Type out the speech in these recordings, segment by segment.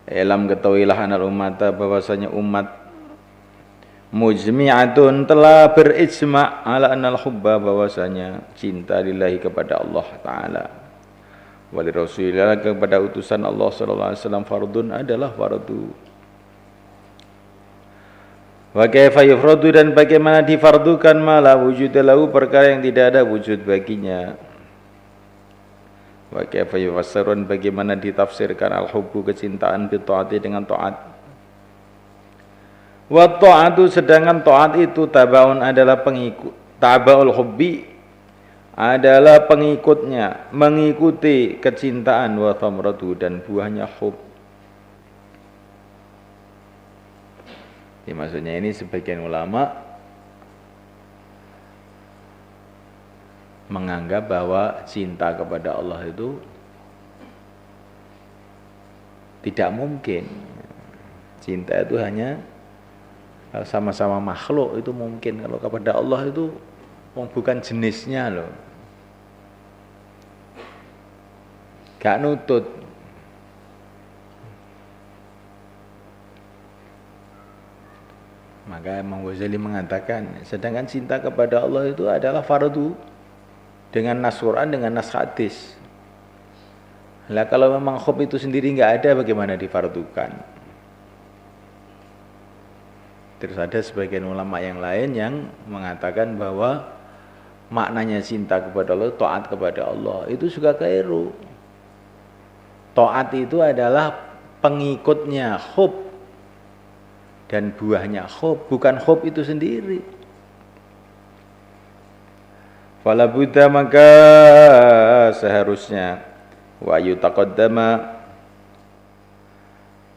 Elam ketahuilah anal ummata bahwasanya umat mujmi'atun telah berijma' ala anal hubba bahwasanya cinta lillahi kepada Allah taala wali rasulillah kepada utusan Allah sallallahu alaihi wasallam fardun adalah fardu. Wa kaifa yufradu dan bagaimana difardukan ma la wujud lahu perkara yang tidak ada wujud baginya. Wa kaifa yufassarun bagaimana ditafsirkan al-hubbu kecintaan bi taati dengan taat. Wa taatu sedangkan taat itu tabaun adalah pengikut. Tabaul hubbi adalah pengikutnya, mengikuti kecintaan wa thamratu dan buahnya hub. Ini maksudnya ini sebagian ulama menganggap bahwa cinta kepada Allah itu tidak mungkin. Cinta itu hanya sama-sama makhluk itu mungkin. Kalau kepada Allah itu bukan jenisnya loh. Gak nutut. Maka Imam Ghazali mengatakan, sedangkan cinta kepada Allah itu adalah fardu dengan nas Quran, dengan nas hadis. Lah kalau memang hub itu sendiri enggak ada, bagaimana difardukan? Terus ada sebagian ulama yang lain yang mengatakan bahwa maknanya cinta kepada Allah, taat kepada Allah itu juga keliru. Taat itu adalah pengikutnya hub dan buahnya hub, bukan hub itu sendiri. Fala budda maka seharusnya wa yutaqaddama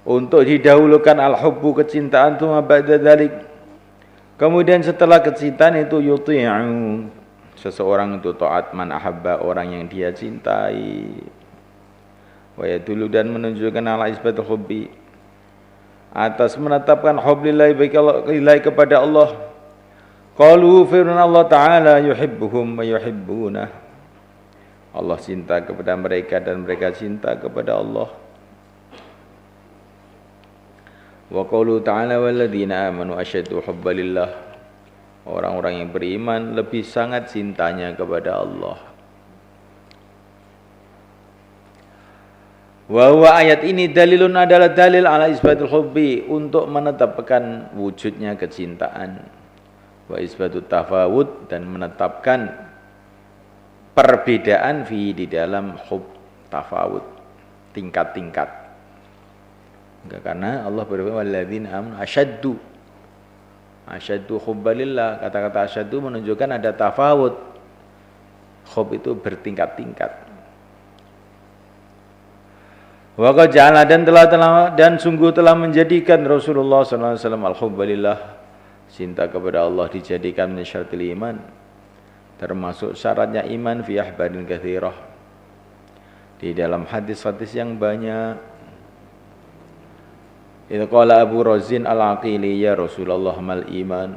untuk didahulukan al-hubbu kecintaan tsumma ba'da dzalik. Kemudian setelah kecintaan itu yuti'u seseorang itu taat man ahabba orang yang dia cintai. Wa yadullu dan menunjukkan ala isbatul hubbi atas menetapkan hubbillah bagi kepada Allah. Qalu firman Allah Ta'ala yuhibbuhum wa yuhibbunah. Allah cinta kepada mereka dan mereka cinta kepada Allah. Wa qalu ta'ala walladzina amanu asyaddu hubbalillah. Orang-orang yang beriman lebih sangat cintanya kepada Allah. Wa huwa ayat ini dalilun adalah dalil ala isbatul hubbi untuk menetapkan wujudnya kecintaan. Wa isbatut tafawud dan menetapkan perbedaan fi di dalam hub tafawud tingkat-tingkat. Karena Allah berfirman walladzina amanu asyaddu hubbalillah. Kata-kata asyaddu menunjukkan ada tafawud. Hub itu bertingkat-tingkat. Wa qad ja'ala dan sungguh telah menjadikan Rasulullah sallallahu alaihi wasallam al-hubbalillah cinta kepada Allah dijadikan min syaratil iman termasuk syaratnya iman fi ahbarin katsirah di dalam hadis-hadis yang banyak. Itu qala Abu Razin al-Aqili ya Rasulullah mal iman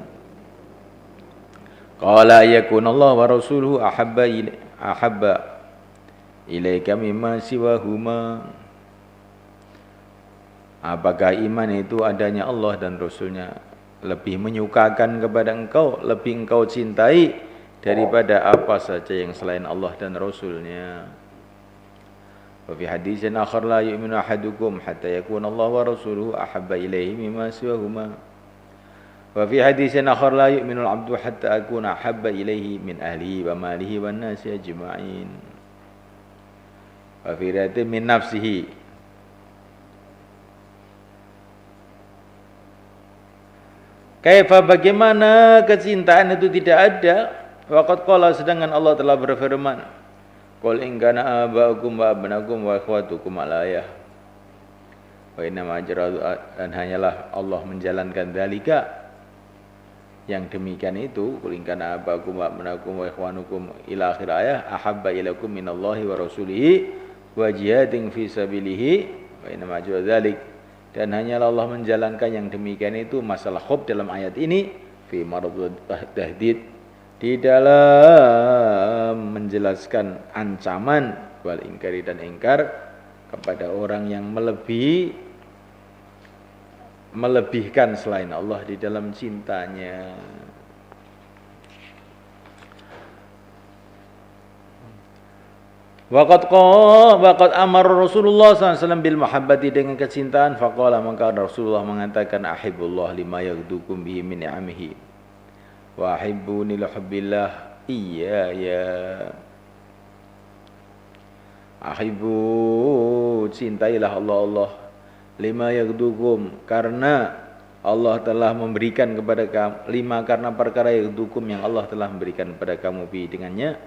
qala yakun Allah wa rasuluhu ahabba ilaika mimma siwahuma. Apakah iman itu adanya Allah dan Rasulnya lebih menyukakan kepada engkau, lebih engkau cintai daripada apa saja yang selain Allah dan Rasulnya. Wa fi hadisin akhar la yu'minu ahadukum hatta yakuna Allah wa rasuluhu ahabba ilaihi mimma siwahuma. Wa fi hadisin akhar la yu'minu al-'abdu hatta akuna ahabba ilaihi min ahlihi wa malihi wan nasi ajma'in. Wa fi riwayatin min nafsihi. Kaifa bagaimana kecintaan itu tidak ada? Waqad qala sedangkan Allah telah berfirman, qul in kana aba'ukum wa abnaukum wa ikhwatukum alayah. Wa inna ma ajradu dan hanyalah Allah menjalankan dzalika yang demikian itu qul in kana aba'ukum wa abnaukum wa ikhwanukum ila akhir ayah ahabba ilaikum minallahi wa rasulihi wa jihadin fi sabilihi wa inna ma ajradu dzalik. Dan hanyalah Allah menjalankan yang demikian itu masalah hub dalam ayat ini fi maradud tahdid di dalam menjelaskan ancaman wal ingkari dan ingkar kepada orang yang melebihi melebihkan selain Allah di dalam cintanya. Waqad amar Rasulullah SAW bil mahabbati, dengan kecintaan. Faqala, maka Rasulullah mengatakan, ahibbullah lima yaghdukum bihi min ni'amihi wa ahibbuni li hubbillah ya. Ahibbu, cintailah Allah lima yaghdukum, karena Allah telah memberikan kepada kamu, lima karena perkara yaghdukum yang Allah telah memberikan kepada kamu bi dengannya,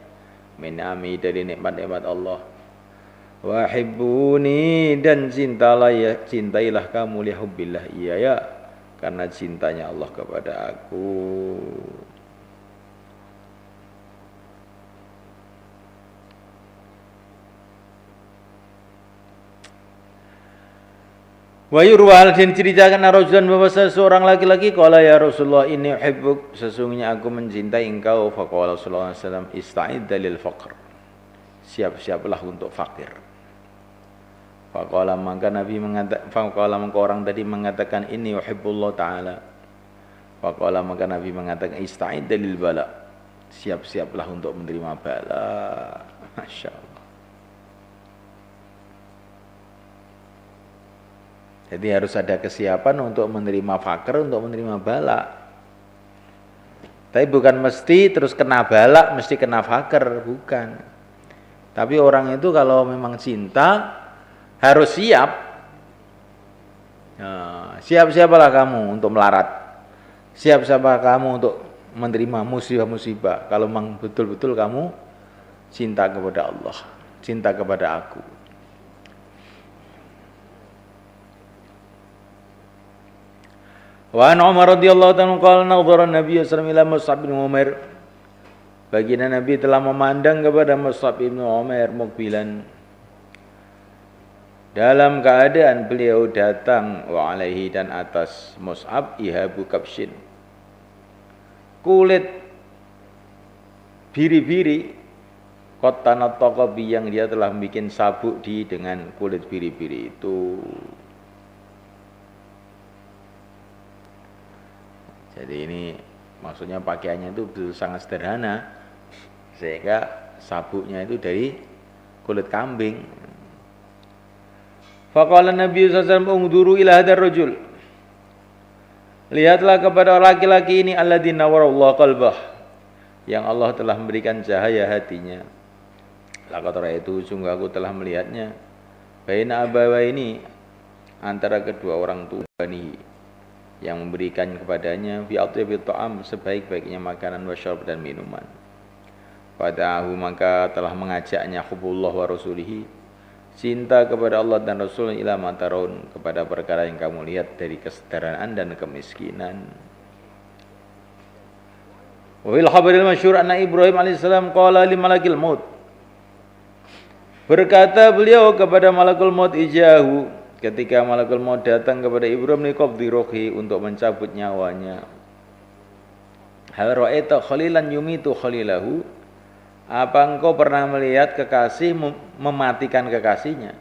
min ni'ami, dari nikmat-nikmat Allah. Wa hibbuni, dan cintailah kamu li hubbillah ya, karena cintanya Allah kepada aku. Wa yurwal, dan ceritakan rajulan, bahwa seorang laki-laki, qala ya Rasulullah inni uhibbuk, sesungguhnya aku mencintai engkau. Faqala sallallahu alaihi wasallam, ista'id lil faqr, siap-siaplah untuk fakir. Faqala, maka orang tadi mengatakan inni uhibbullah ta'ala. Faqala, maka Nabi mengatakan ista'id lil bala, siap-siaplah untuk menerima bala. Masya Allah. Jadi harus ada kesiapan untuk menerima fakir, untuk menerima bala. Tapi bukan mesti terus kena bala, mesti kena fakir, bukan. Tapi orang itu kalau memang cinta harus siap. Nah, siap-siapalah kamu untuk melarat. Siap-siapalah kamu untuk menerima musibah-musibah. Kalau memang betul-betul kamu cinta kepada Allah, cinta kepada aku. Wa an Umar radhiyallahu ta'ala qala nadhara Nabi sallallahu alaihi wasallam ila Mus'ab bin Umair. Baginda Nabi telah memandang kepada Mus'ab bin Umair mukbilan, dalam keadaan beliau datang, wa alaihi, dan atas Mus'ab ihabu kabshin, kulit biri-biri, qattanat taqabi, yang dia telah membuat sabuk dengan kulit biri-biri itu. Jadi ini maksudnya pakaiannya itu betul sangat sederhana, sehingga sabuknya itu dari kulit kambing. Faqala Nabi sallallahu alaihi wasallam, ungduru ila hadzal rajul, lihatlah kepada laki-laki ini, alladzi nawwarallahu qalbah, yang Allah telah memberikan cahaya hatinya. Laqad ra'aitu, sungguh aku telah melihatnya, baina abawaini, antara kedua orang tua ini, yang memberikan kepadanya bi atyabi ta'am, sebaik-baiknya makanan, wasyarab, dan minuman. Fada'ahu, maka telah mengajaknya hubbullah wa rasulihi, cinta kepada Allah dan Rasul, ila mataron, kepada perkara yang kamu lihat dari kesederhanaan dan kemiskinan. Wa fil khabaril masyhur anna Ibrahim alaihissalam qala li malakil maut, berkata beliau kepada malakul maut, ijahu, ketika malakul maut datang kepada Ibrahim, liqabdi ruhi, untuk mencabut nyawanya. Hal ra'aita khalilan yumitu khalilahu, apa engkau pernah melihat kekasih mematikan kekasihnya?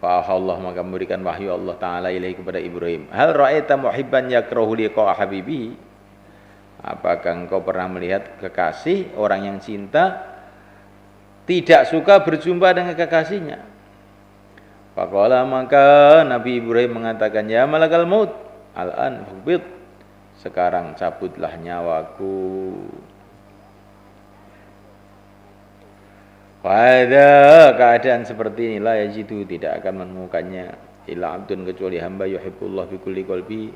Fa Allah, maka memberikan wahyu Allah Ta'ala ilahi kepada Ibrahim, hal ra'aita muhibban yakrahu liqa habibi, apakah engkau pernah melihat kekasih, orang yang cinta tidak suka berjumpa dengan kekasihnya? Faqala, maka Nabi Ibrahim mengatakan, ya malakal maut, al-an faqbid, sekarang cabutlah nyawaku. Pada keadaan seperti inilah yajidu, tidak akan menemukannya, illa abdun, kecuali hamba, yuhibbullah bi kulli qalbi,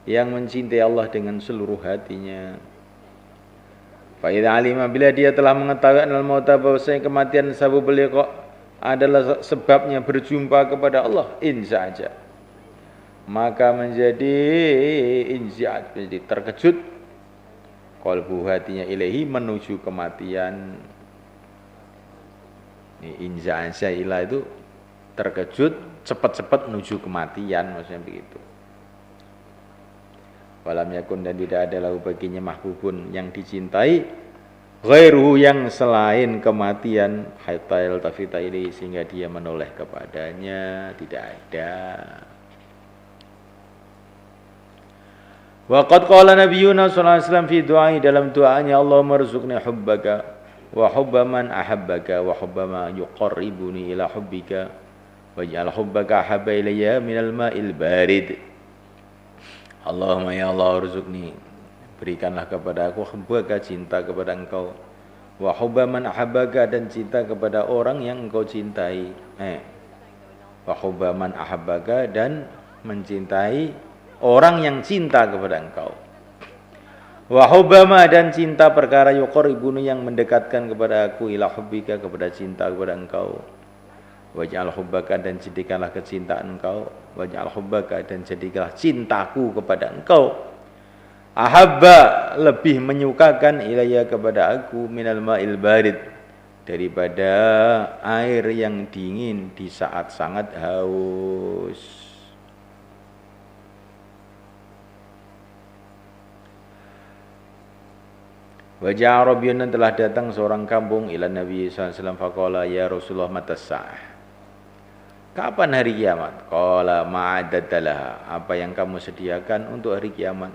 yang mencintai Allah dengan seluruh hatinya. Fa idza alima, bila dia telah mengetahui anal mauta, bahwasanya kematian sabab beliau adalah sebabnya berjumpa kepada Allah, inza'a, maka menjadi inzi'at, menjadi terkejut, qalbu, hatinya, ilahi, menuju kematian. Inza'a ilah itu terkejut, cepat-cepat menuju kematian, maksudnya begitu. Walam yakun, dan tidak ada lahu baginya mahbubun, yang dicintai, ghairuhu, yang selain kematian, hatta yaltafita ilaihi, sehingga dia menoleh kepadanya, tidak ada. Wa qad qala nabiyuna sallallahu alaihi wasallam fi du'ai, dalam doanya, Allahumma rzuqni hubbaka wa hubba man ahabbaka wa hubba ma yuqarribuni ila hubbika waj'al hubbaka ahabba ilayya minal ma'il barid. Allahumma ya Allah rzuqni, berikanlah kepada aku hubbaka, cinta kepada engkau, wa hubba man ahabbaka, dan cinta kepada orang yang engkau cintai. Wa hubba man ahabbaka, dan mencintai orang yang cinta kepada engkau. Wa hubba ma, dan cinta perkara yuqarribuni, yang mendekatkan kepada aku, ila hubbika, kepada cinta kepada engkau. Waj'al hubbaka, dan jadikanlah kecintaan engkau, waj'al hubbaka, dan jadikanlah cintaku kepada engkau, ahabba, lebih menyukakan, ilayya, kepada aku, minal ma'il barid, daripada air yang dingin di saat sangat haus. Wajah Arabiyyun, telah datang seorang kampung ila Nabi sallallahu alaihi wasallam, faqala ya Rasulullah mata sa'ah, kapan hari kiamat? Qala ma'adadalaha, apa yang kamu sediakan untuk hari kiamat?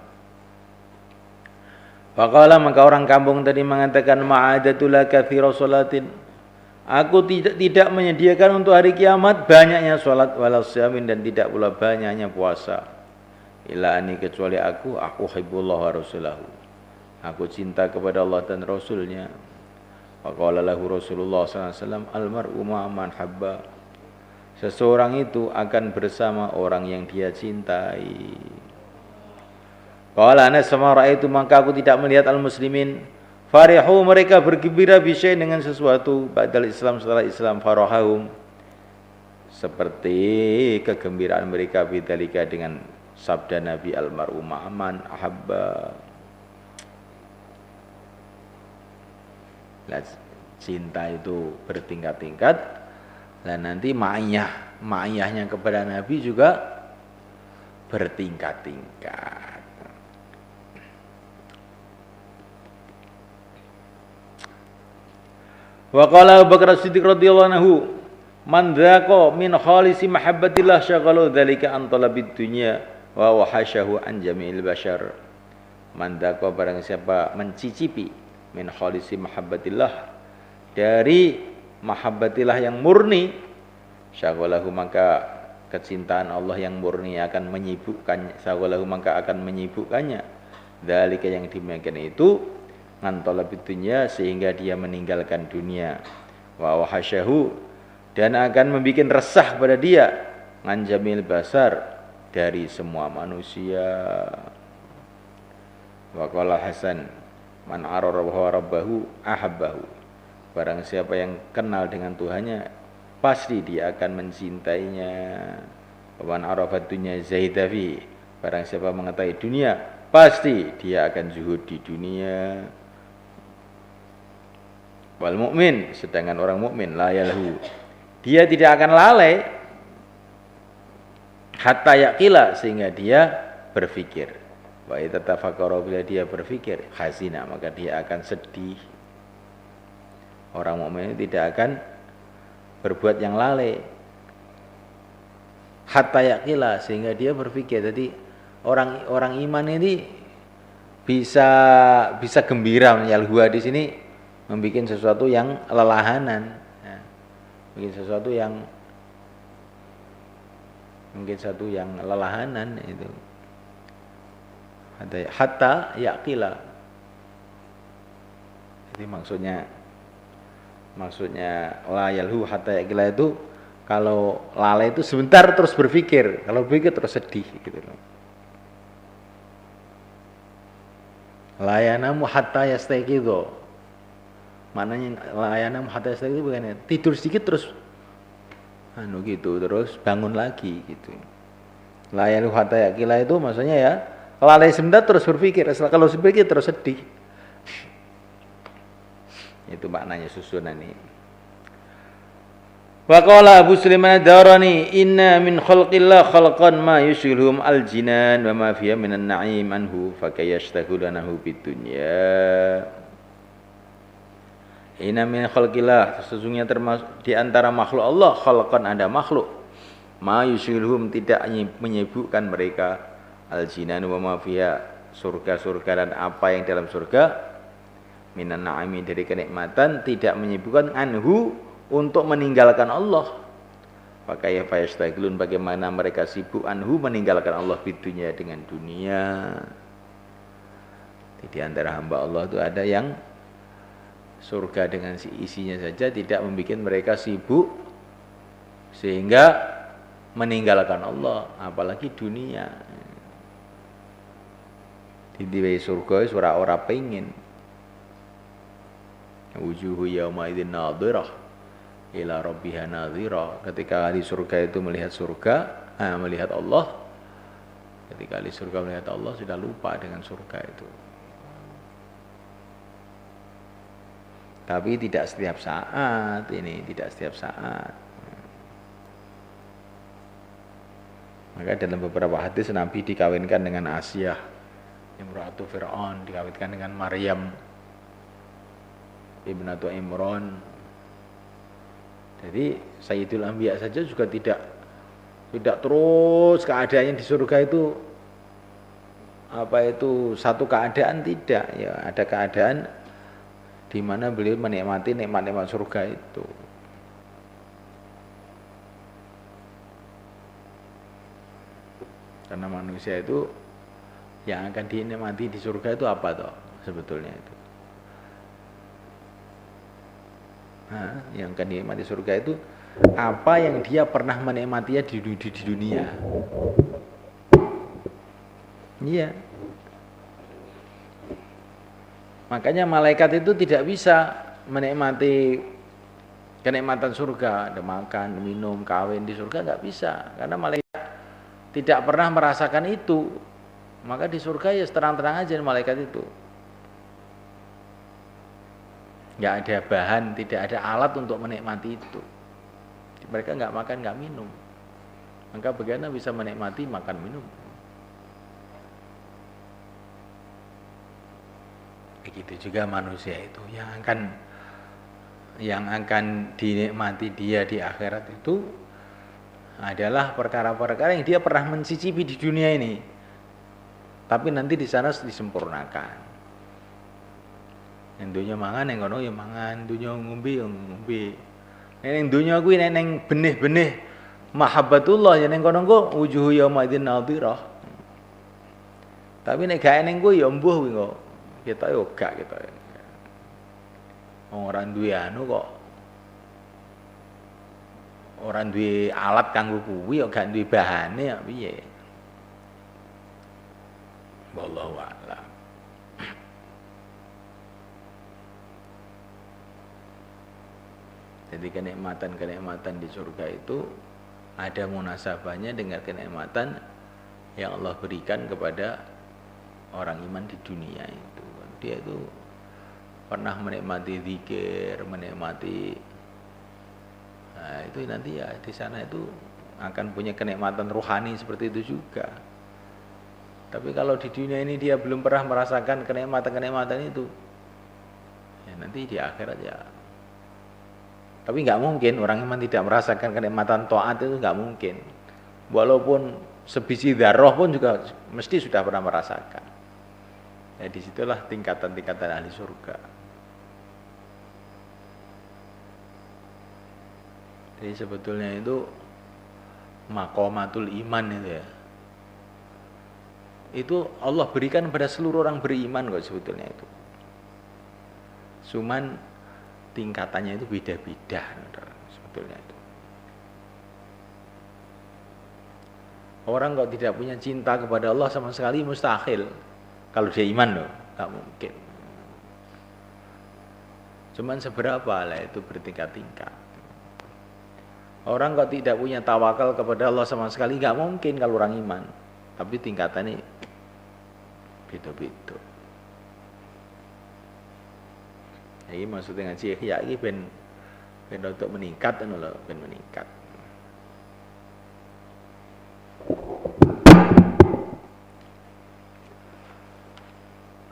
Faqala, maka orang kampung tadi mengatakan, ma'adadulaka fi rasolatin, aku tidak menyediakan untuk hari kiamat banyaknya salat, wala siyamin, dan tidak pula banyaknya puasa, ila ani, kecuali aku hibbullah wa rasulahu, aku cinta kepada Allah dan Rasulnya. Faqala lahu Rasulullah sallallahu alaihi wasallam, almar'u ma'aman habba, seseorang itu akan bersama orang yang dia cintai. Qala ana sama ra'aitu, maka aku tidak melihat al-muslimin farihu, mereka bergembira bisyai, dengan sesuatu, ba'dal Islam, setelah Islam, farahahum, seperti kegembiraan mereka bidzalika, dengan sabda Nabi, almar'u ma'aman ahabba. Cinta itu bertingkat-tingkat, dan nanti ma'iyahnya kepada Nabi juga bertingkat-tingkat. Wa qala Abu Bakar As-Siddiq radhiyallahu anhu, man dhaqa min khalisi mahabbatillah syaghalu dzalika an talabid dunya wa wahasyahu an jami'il bashar. Man dhaqa, barang siapa mencicipi, min khalisi mahabbatillah, dari mahabbatillah yang murni, syaghalahu, maka kecintaan Allah yang murni akan menyibukkannya, syaghalahu, maka akan menyibukkannya, dzalika, yang demikian itu, ngantalabid dunya, sehingga dia meninggalkan dunia, wa wahasyahu, dan akan membuat resah pada dia, nganjamil basar, dari semua manusia. Wa qala Hasan, man arabahu rabbahu ahabbahu, barang siapa yang kenal dengan Tuhannya, pasti dia akan mencintainya. Man arafat dunya zahida fi, barang siapa mengetahui dunia, pasti dia akan zuhud di dunia. Wal mukmin, sedangkan orang mukmin, la yalhu, dia tidak akan lalai, hatta yaqila, sehingga dia berfikir. Wa idza tafakkara, bila dia berfikir, khazina, maka dia akan sedih. Orang mukmin tidak akan berbuat yang lalai, hatta yaqila, sehingga dia berfikir. Jadi orang iman ini bisa gembira, yalhua di sini membuat sesuatu yang lelahanan, bikin sesuatu yang mungkin satu yang lelahanan itu. Hatta yaqila. Jadi maksudnya la yalhu hatta yaqila itu, kalau lalai itu sebentar terus berpikir, kalau berpikir terus sedih gitu loh. La yanamu hatta yastayqidhu. Maknanya la yanamu hatta yastayqidhu bukan tidur sedikit terus gitu, terus bangun lagi gitu. La yalhu hatta yaqila itu maksudnya ya, lalai sebentar terus berpikir, kalau berpikir terus sedih. Itu maknanya susunan ini. Wa qala Abu Sulaiman ad-Darani, inna min khalqillah khalqan ma yushghilhum al-jinan wa ma fiha minan na'im anhu fa kayashtagulanahu bid dunya. Inna min khalqillah, sesungguhnya termasuk di antara makhluk Allah, khalqan, ada makhluk, ma yushghilhum, tidak menyibukkan mereka, al-jinan wa ma fiha, surga-surga dan apa yang dalam surga minan na'imi dari kenikmatan, tidak menyibukkan anhu untuk meninggalkan Allah. Pakai fayastagilun, bagaimana mereka sibuk anhu meninggalkan Allah di dunia dengan dunia. Di antara hamba Allah itu ada yang surga dengan isinya saja tidak membuat mereka sibuk sehingga meninggalkan Allah, apalagi dunia. Di surga ora pengen. Wujuhu yawma idzin nadhirah ila rabbiha nadhirah. Ketika di surga itu melihat surga, melihat Allah. Ketika di surga melihat Allah sudah lupa dengan surga itu. Tapi tidak setiap saat ini, tidak setiap saat. Maka dalam beberapa hadis Nabi dikawinkan dengan Asyah, Imratu Fir'aun, dikawinkan dengan Maryam, Ibnatu Imran. Jadi Sayyidul Anbiya saja juga tidak terus keadaannya di surga itu satu keadaan, tidak ya, ada keadaan di mana beliau menikmati nikmat-nikmat surga itu. Karena manusia itu yang akan dinikmati di surga itu apa toh sebetulnya itu? Yang akan dinikmati surga itu apa yang dia pernah menikmatinya di dunia. Iya. Makanya malaikat itu tidak bisa menikmati kenikmatan surga, ada makan, minum, kawin di surga, nggak bisa, karena malaikat tidak pernah merasakan itu. Maka di surga ya terang-terang aja malaikat itu. Nggak ada bahan, tidak ada alat untuk menikmati itu. Mereka nggak makan, nggak minum. Maka bagaimana bisa menikmati makan minum? Begitu juga manusia itu yang akan dinikmati dia di akhirat itu adalah perkara-perkara yang dia pernah mencicipi di dunia ini, tapi nanti di sana disempurnakan. Yang dunia mangan, yang kono ya mangan, dunia ngombe ya ngombe. Yang dunia kuwi neng benih-benih mahabbatullah, yang kono kok wujuhu yauma idzin nadhirah. Tapi nek gak eneng kuwi ya mbuh kuwi kok. Kita yo gak kita. Orang duwe anu kok. Orang duwe alat kanggo kuwi kok gak duwe bahane ya piye. Wallahu a'lam. Jadi kenikmatan-kenikmatan di surga itu ada munasabahnya dengan kenikmatan yang Allah berikan kepada orang iman di dunia itu. Dia itu pernah menikmati zikir, menikmati, nah itu nanti ya di sana itu akan punya kenikmatan rohani seperti itu juga. Tapi kalau di dunia ini dia belum pernah merasakan kenikmatan-kenikmatan itu, ya nanti di akhirat ya. Tapi nggak mungkin orang iman tidak merasakan kenikmatan taat, itu nggak mungkin. Walaupun sebiji dzarrah pun juga mesti sudah pernah merasakan. Ya disitulah tingkatan-tingkatan ahli surga. Jadi sebetulnya itu maqamatul iman itu ya. Itu Allah berikan pada seluruh orang beriman kok sebetulnya itu. Cuman tingkatannya itu beda-beda sebetulnya itu. Orang kok tidak punya cinta kepada Allah sama sekali mustahil. Kalau dia iman loh, nggak mungkin. Cuman seberapa lah itu bertingkat-tingkat. Orang kok tidak punya tawakal kepada Allah sama sekali, nggak mungkin kalau orang iman. Tapi tingkatannya beda-beda. Jadi maksudnya ngaji ya ini ben untuk meningkat loh, ben meningkat.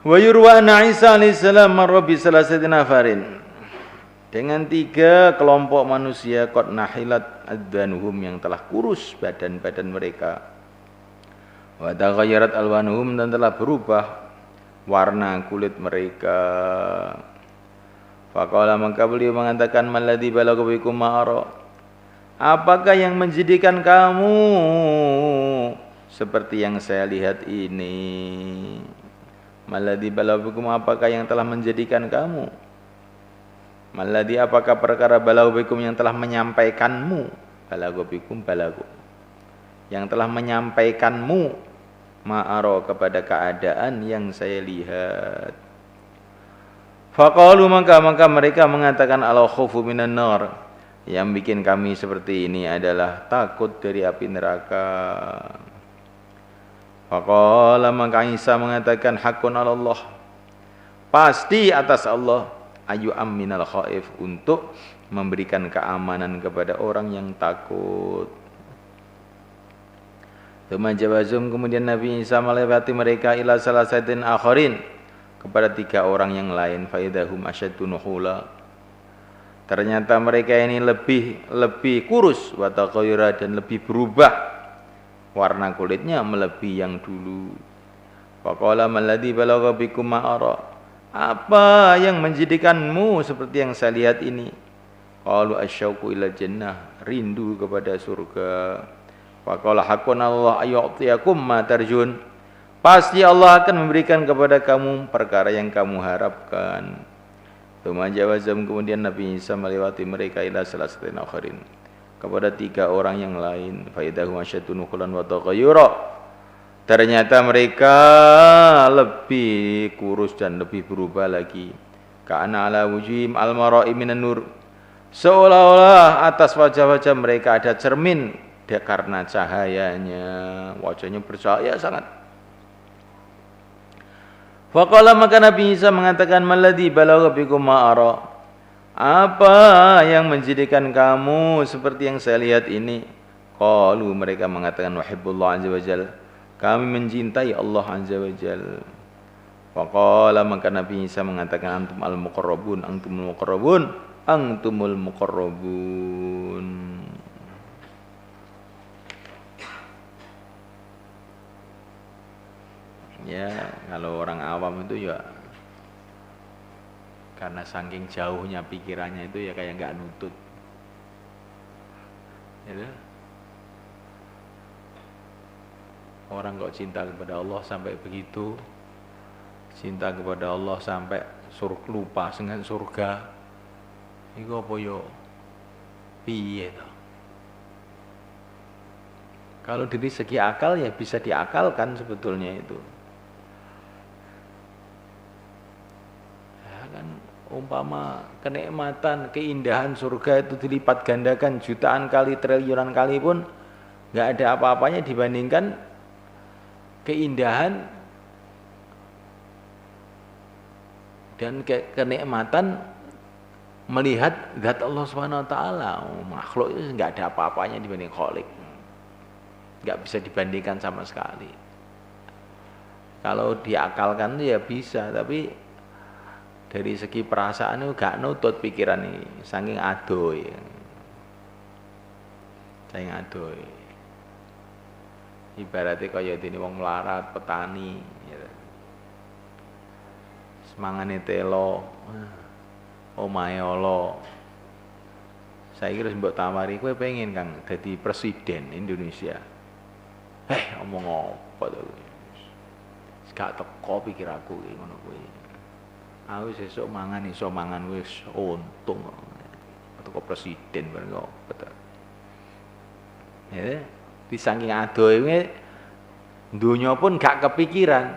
Wa yurwa anna Isa alaihissalam marra bi salasati nafarin. Dengan 3 kelompok manusia qad nahilat adzanuhum yang telah kurus badan-badan mereka. Wa taghayyarat alwanuhum, dan telah berubah warna kulit mereka. Faqala, maka beliau mengatakan, malladzi balagha bikum ma'ara, apakah yang menjadikan kamu seperti yang saya lihat ini? Malladzi balagha bikum, apakah yang telah menjadikan kamu? Malladzi, apakah perkara balagha bikum yang telah menyampaikanmu? Balagha bikum, balagha, yang telah menyampaikanmu ma'ara, kepada keadaan yang saya lihat. Faqalu, maka mereka mengatakan, al khaufu minan nar, yang bikin kami seperti ini adalah takut dari api neraka. Faqala, maka Isa mengatakan, hakun 'ala Allah, pasti atas Allah, ayu aminal khaif, untuk memberikan keamanan kepada orang yang takut. Tumajawazum, kemudian Nabi Isa melewati mereka, ila salasatin akharin, kepada 3 orang yang lain. Faidahum asyaddu nuhula, ternyata mereka ini lebih kurus, wa taghayyara, dan lebih berubah warna kulitnya melebihi yang dulu. Faqala, malladzi balagha bikum ma'ara, apa yang menjadikanmu seperti yang saya lihat ini? Qalu asyauqu ila jannah, rindu kepada surga. Faqala, haqqun Allah ayyu'tiyakum ma tarjun, pasti Allah akan memberikan kepada kamu perkara yang kamu harapkan. Tumajawazam, kemudian Nabi Isa melewati mereka, ila salasatin akharin, kepada 3 orang yang lain. Faidahum asyaddu nuhlan wa taghayyura, ternyata mereka lebih kurus dan lebih berubah lagi. Ka'anna ala wujuhim al-mara'i minan nur, seolah-olah atas wajah-wajah mereka ada cermin karena cahayanya, wajahnya bercahaya sangat. Faqala, maka Nabi Isa mengatakan, malladzi balagha bikum ma'ara, apa yang menjadikan kamu seperti yang saya lihat ini? Qalu, mereka mengatakan, wahibbullah azza wajal, kami mencintai Allah azza wajal. Faqala, maka Nabi Isa mengatakan, antum al-muqarrabun, antumul muqarrabun, antumul muqarrabun. Ya, kalau orang awam itu ya karena saking jauhnya pikirannya itu ya kayak nggak nutut. Ya, orang kok cinta kepada Allah sampai begitu, cinta kepada Allah sampai lupa dengan surga, itu apa yo? Piye toh? Kalau dari segi akal ya bisa diakalkan sebetulnya itu. Umpama kenikmatan, keindahan surga itu dilipat gandakan jutaan kali, triliunan kali pun nggak ada apa-apanya dibandingkan keindahan dan kenikmatan melihat zat Allah Subhanahu wa taala. Makhluk itu nggak ada apa-apanya dibanding Khalik. Nggak bisa dibandingkan sama sekali. Kalau diakalkan ya bisa, tapi dari segi perasaan itu gak nutut pikiran ini, saking adoy. Saking adoy. Ibaratnya kaya dene wong melarat, petani, gitu. Semangane telo, omahe ala. Saiki wis mbok tawari, kowe pengen Kang dadi presiden Indonesia. Omong apa to kowe? Gak teko pikir aku iki ngono kuwi. Aku sesuk mangan iso mangan wis untung kok presiden bareng kok betul. Ya, di saking adoe dunya pun gak kepikiran.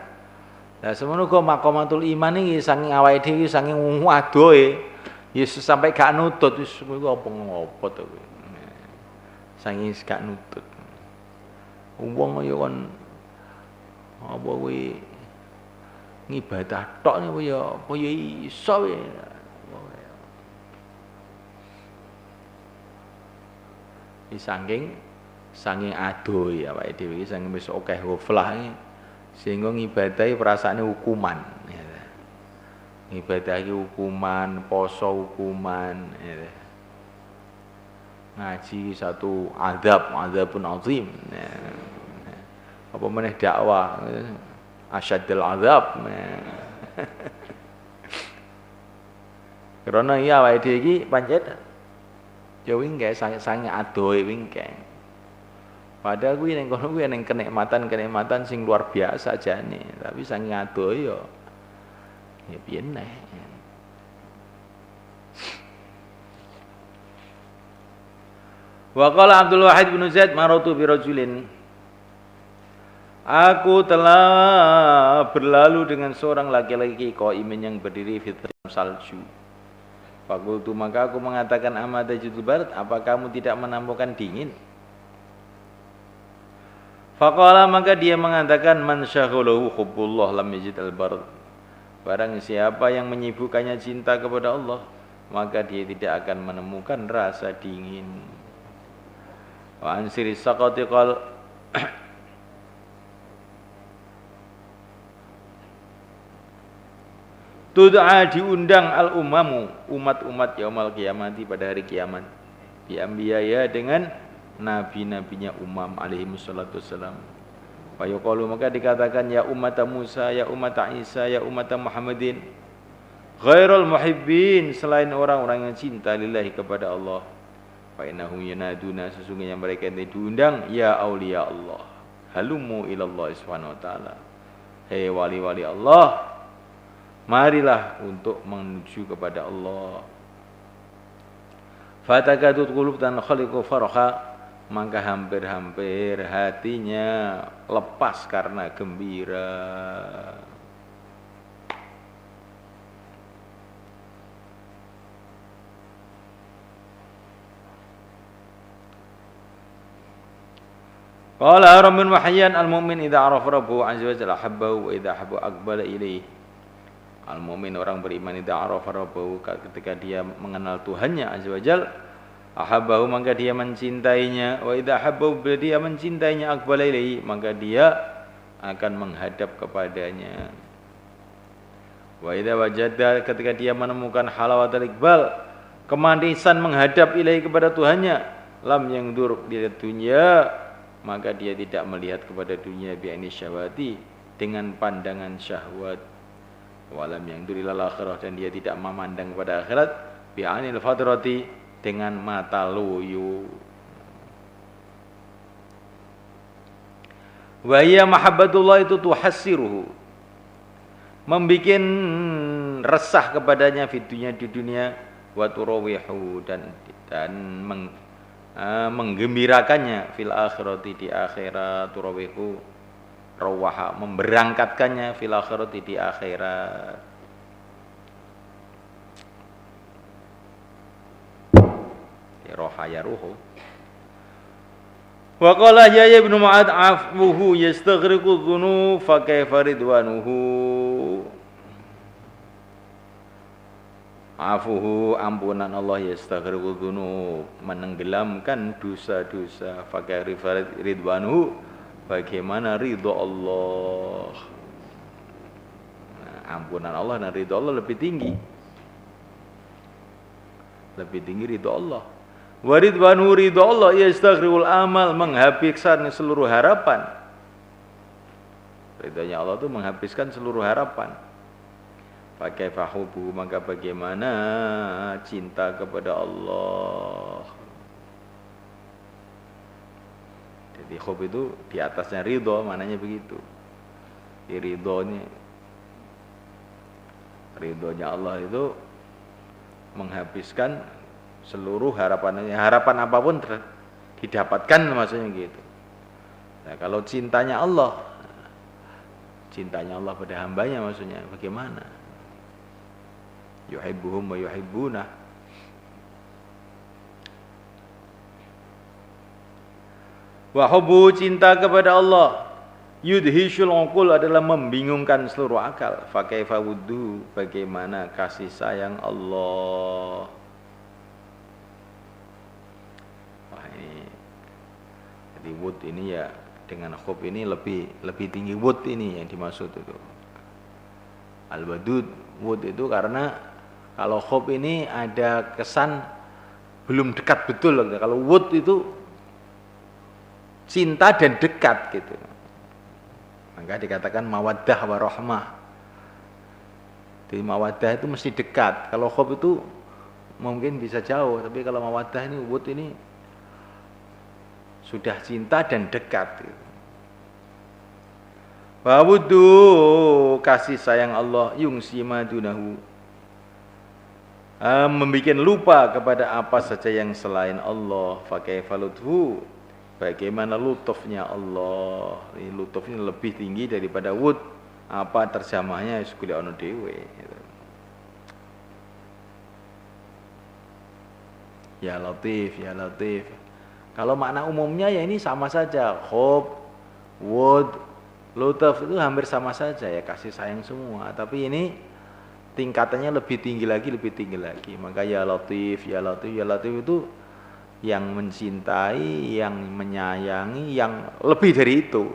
Lah semono kok maqamatul iman iki saking awake dhewe saking adoe Yesus sampai gak nutut wis kuwi apa ngopo to kuwi. Saking gak nutut. Wong ya kon apa kuwi ngibadah tok niku ya apa ya iso ya. Saking adoh ya awake dhewe iki saking wis akeh ghaflah sehingga ngibadahi perasaane hukuman ya. Ngibadahi hukuman, poso hukuman ya. Ngaji satu azabun azim ya. Apa meneh dakwah asyadul azab. Karena iya awake dhewe iki pancet ya wingke sange adohe wingke. Padahal kuwi ning kono kuwi ning kenikmatan sing luar biasa jane, tapi sange adohe ya piye neh. Wa qala Abdul Wahid bin Zaid maratu bi rajulin. Aku telah berlalu dengan seorang laki-laki qaimin yang berdiri di salju. Fakultu maka aku mengatakan amada judul barat, apa kamu tidak menampakkan dingin? Faqala maka dia mengatakan man syaghalahu hubbullah lam yajid al-barad. Barang siapa yang menyibukkannya cinta kepada Allah, maka dia tidak akan menemukan rasa dingin. Wa ansiri saqati qal tud'a diundang al-umamu umat-umat yaumal qiyamati pada hari kiamat bi anbiya dengan nabi-nabinya umam alaihi wassalatu wassalam. Wa yuqalu maka dikatakan ya umat Musa, ya umat Isa, ya umat Muhammadin ghairul muhibbin, selain orang-orang yang cinta lillahi kepada Allah. Fa innahum yanaduna, sesungguhnya mereka itu diundang ya auliya Allah, halumu ilallah subhanahu wa ta'ala, hei wali-wali Allah, marilah untuk menuju kepada Allah. Fatakadut qulub dan khaliqu farha, maka hampir-hampir hatinya lepas karena gembira. Qala Haram bin Wahyan al-mu'min idza arafa rabbahu azza wa jalla habbahu wa idza habba aqbala ilaihi. Al-mu'min orang beriman idza arafa rabbahu, ketika dia mengenal Tuhannya azza wa jalla, ahabbahu maka dia mencintainya, wa idza habbahu bila dia mencintainya aqbala ilaihi, maka dia akan menghadap kepadanya. Wa idza wajada, ketika dia menemukan halawatul iqbal, kemanisan menghadap ilaihi kepada Tuhannya, lam yangdur di dunia, maka dia tidak melihat kepada dunia bi'aini syahwati, dengan pandangan syahwat. Walam yang durilal akhirah, dan dia tidak memandang kepada akhirat bi'anil fadrati, dengan mata loyo. Wa hiya mahabbatullah itu tuhassiruhu, membikin resah kepadanya fitunya di dunia, wa turawihu, dan menggembirakannya fil akhirati di akhirat, turawihu rawaha, memberangkatkannya fil akhirati di akhirat. Roha ya ruhu. Wa qala Yahya ibn Mu'ad afuhu yastaghriqu dhunub fa kaifa ridwanuhu. Afuhu, ampunan Allah, yastaghriqu dhunub, menenggelamkan dosa-dosa, fa kaifa ridwanuhu, bagaimana ridho Allah. Nah, ampunan Allah dan ridho Allah lebih tinggi. Lebih tinggi ridho Allah. Wa ridwanu, ridho Allah, yastaghriqul amal, menghabiskan seluruh harapan. Ridhonya Allah itu menghabiskan seluruh harapan. Pakai fahubu, maka bagaimana cinta kepada Allah. Jadi hub itu di atasnya ridho, maknanya begitu. Di ridhonya Allah itu menghabiskan seluruh harapannya, harapan apapun didapatkan, maksudnya gitu. Nah, kalau cintanya Allah pada hambanya, maksudnya bagaimana? Yuhibbuhum wa yuhibbunah. Wa hubbu, cinta kepada Allah, yudhishul uqul, adalah membingungkan seluruh akal. Fa kaifa wuddu, bagaimana kasih sayang Allah. Wah, ini jadi wud ini ya, dengan hub ini lebih tinggi wud ini yang dimaksud itu. Al-wadud, wud itu karena kalau hub ini ada kesan belum dekat betul. Kalau wud itu cinta dan dekat gitu. Maka dikatakan mawaddah warahmah. Jadi mawaddah itu mesti dekat. Kalau khub itu mungkin bisa jauh, tapi kalau mawaddah ini wud ini sudah cinta dan dekat. Wa wuddu kasih sayang Allah yungsi madunahu, membikin lupa kepada apa saja yang selain Allah. Fa kaifa lutfu, bagaimana lutufnya Allah. Ini lutuf ini lebih tinggi daripada wud. Apa terjemahnya sekuli ono dhewe gitu. Ya Latif, ya Latif. Kalau makna umumnya ya ini sama saja. Hub, wud, lutuf itu hampir sama saja ya, kasih sayang semua. Tapi ini tingkatannya lebih tinggi lagi, lebih tinggi lagi. Maka ya Latif, ya Latif, ya Latif itu yang mencintai, yang menyayangi, yang lebih dari itu.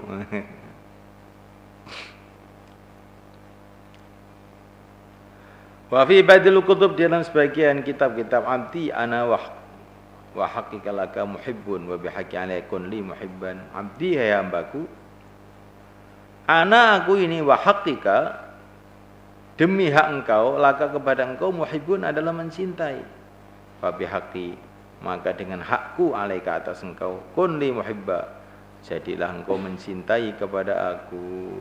Wa fi badil kutub, dalam sebagian kitab-kitab abdi ana wa haqqika laka muhibbun wa bihaqqi alaikun li muhibban. Abdi, hai hambaku, ana aku ini wa haqqika, demi hak engkau, laka kepada engkau, muhibbun adalah mencintai. Fa bihaqqi, maka dengan hakku alaika atas engkau, kun li muhibba, jadilah engkau mencintai kepada aku.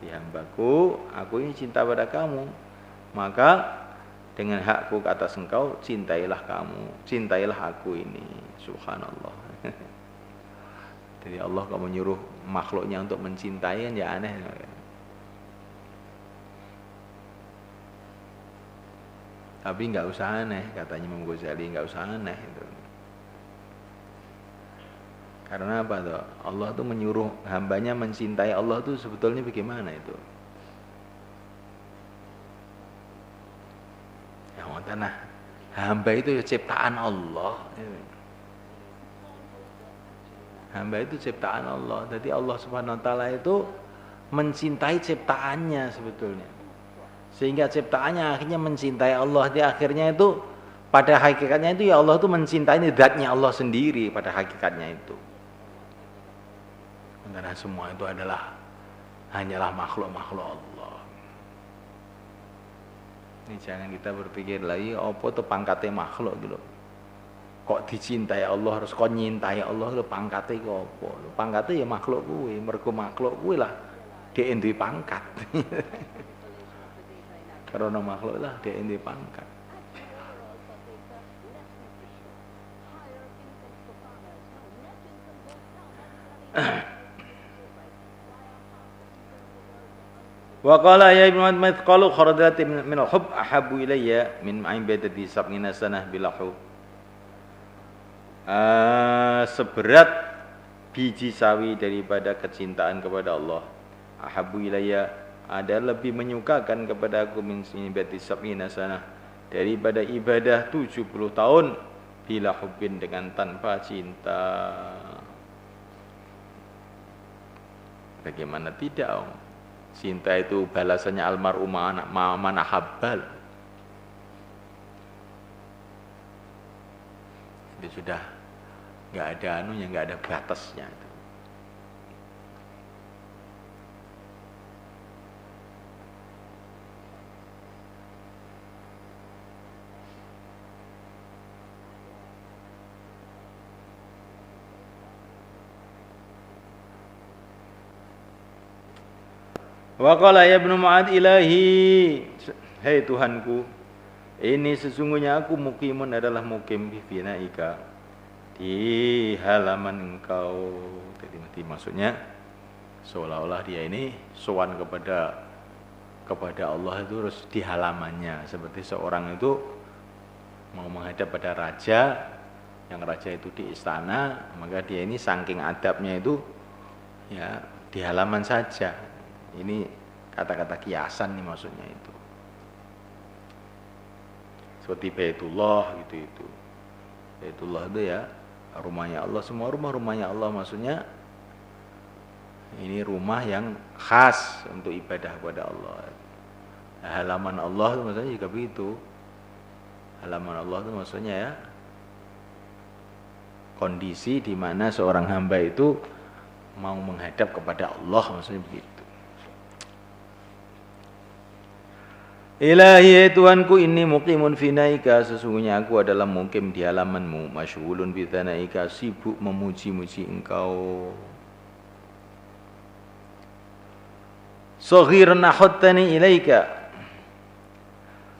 Hambaku, aku ini cinta pada kamu, maka dengan hakku ke atas engkau, cintailah kamu, cintailah aku ini. Subhanallah. Jadi Allah kalau menyuruh makhluknya untuk mencintai kan ya aneh. Tapi nggak usah aneh, katanya Imam Ghazali, nggak usah aneh itu. Karena apa tuh? Allah tuh menyuruh hambanya mencintai Allah tuh sebetulnya bagaimana itu? Ya tanah hamba itu ya ciptaan Allah. Hamba itu ciptaan Allah. Jadi Allah Subhanahu wa taala itu mencintai ciptaannya sebetulnya. Sehingga ciptaannya akhirnya mencintai Allah. Di akhirnya itu pada hakikatnya itu ya Allah itu mencintai zatnya Allah sendiri pada hakikatnya itu. Karena semua itu hanyalah makhluk-makhluk Allah. Ini jangan kita berpikir lagi apa tuh pangkatnya makhluk gitu. Kok dicintai Allah harus kok nyintai Allah lho, pangkatnya kok apa? Pangkatnya ya makhluk kuwi, mergo makhluk kuwi lah dhek duwe pangkat. Karena makhluk lah dhek duwe pangkat. Wa qala ya ibnu Muhammad qalu kharadatin min al-hub ahabbu ilayya min ma'ibadati sab'ina sanah bila hub. Seberat biji sawi daripada kecintaan kepada Allah. Ahabbu ilayya, ada lebih menyukakan kepada aku min ma'ibadati sab'ina sanah, daripada ibadah 70 tahun bila hubbin, dengan tanpa cinta. Bagaimana tidak? Cinta itu balasannya almarhum man ahabbal. Itu sudah nggak ada anunya, nggak ada batasnya itu. Wa qala ya ibnu Mu'ad ilahi, hai Tuhanku, ini sesungguhnya aku mukimun adalah mukim bi finaika, di halaman engkau. Jadi maksudnya seolah-olah dia ini sowan kepada Allah itu harus di halamannya, seperti seorang itu mau menghadap pada raja, yang raja itu di istana, maka dia ini saking adabnya itu ya di halaman saja. Ini kata-kata kiasan nih maksudnya itu. Seperti Baitullah gitu itu. Baitullah itu ya rumahnya Allah, semua rumahnya Allah, maksudnya ini rumah yang khas untuk ibadah kepada Allah. Nah, halaman Allah itu maksudnya juga begitu. Halaman Allah itu maksudnya ya kondisi di mana seorang hamba itu mau menghadap kepada Allah, maksudnya begitu. Ilahi Tuhanku, ini muqimun finaika, sesungguhnya aku adalah mukim di halamanmu, masyghulun bi thanaika, sibuk memuji-muji engkau. Saghiran akhadtani ilaika,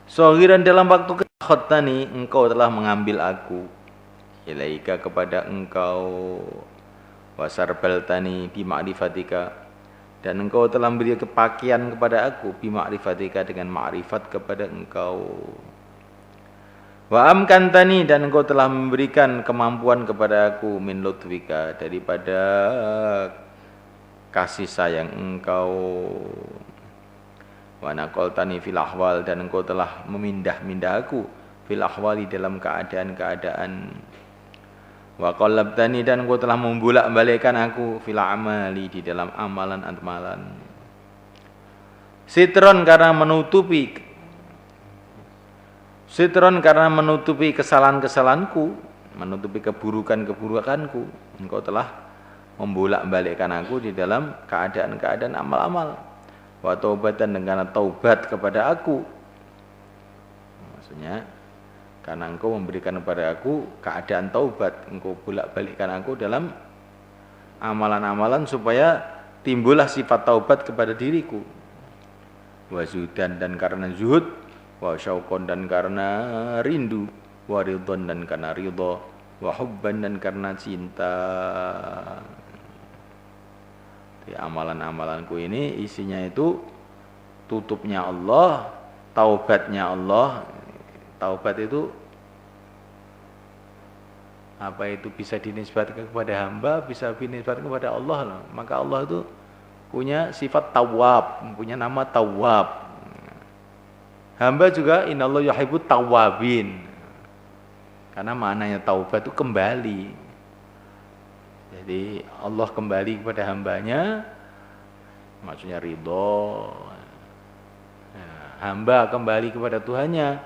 saghiran dalam waktu akhadtani, engkau telah mengambil aku, ilaika kepada engkau, wasarbaltani bi ma'rifatika, dan engkau telah memberi kepakian kepada aku bi ma'rifatika, dengan ma'rifat kepada engkau. Wa amkantani, dan engkau telah memberikan kemampuan kepada aku min lutfika, daripada kasih sayang engkau. Wa naqaltani fil ahwal, dan engkau telah memindah-mindah aku fil ahwali, dalam keadaan-keadaan. Wa qallabtani, dan engkau telah membolak-balikkan aku fil amali, di dalam amalan-amalan. Sitron, karena menutupi, sitron karena menutupi kesalahan-kesalahanku, menutupi keburukan-keburukanku, engkau telah membolak-balikkan aku di dalam keadaan-keadaan amal-amal. Wa taubatan, dengan taubat kepada aku, maksudnya karena engkau memberikan kepada aku keadaan taubat, engkau bolak-balikkan aku dalam amalan-amalan supaya timbullah sifat taubat kepada diriku. Wa zuhdan, dan karena zuhud, wa syauqan, dan karena rindu, wa ridhon, dan karena ridha, wa hubban, dan karena cinta. Di amalan-amalanku ini isinya itu tutupnya Allah, taubatnya Allah. Taubat itu apa, itu bisa dinisbatkan kepada hamba, bisa dinisbatkan kepada Allah loh. Maka Allah itu punya sifat tawwab, punya nama tawwab. Hamba juga innallaha yuhibbut tawwabin, karena maknanya taubat itu kembali. Jadi Allah kembali kepada hambanya, maksudnya ridho. Hamba kembali kepada Tuhannya,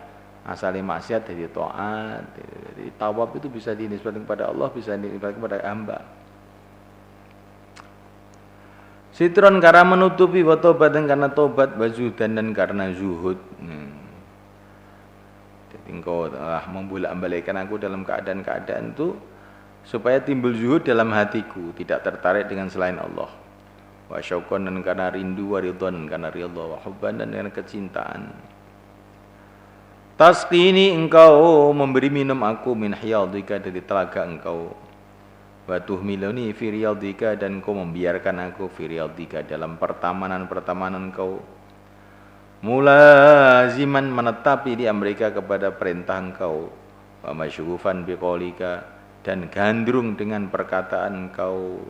asali maksiat jadi taat. Jadi tawab itu bisa dinisbatkan kepada Allah, bisa dinisbatkan kepada hamba. Sitron, karena menutupi, wa taubatan, karena tobat, wa zuhdan, dan karena zuhud. Jadi engkau telah membolak-balikkan aku dalam keadaan-keadaan itu supaya timbul zuhud dalam hatiku, tidak tertarik dengan selain Allah. Wa syauqan, dan karena rindu, wa ridwan, karena ridha, wa hubban, dan karena kecintaan. Tasqini, engkau memberi minum aku min hiyadika, dari telaga engkau. Wa tuhmiluni fi riyadika, dan engkau membiarkan aku fi riyadika, dalam pertamanan-pertamanan engkau. Mulaziman, menetapi di mereka kepada perintah engkau. Wa masyghufan biqaulika, dan gandrung dengan perkataan engkau.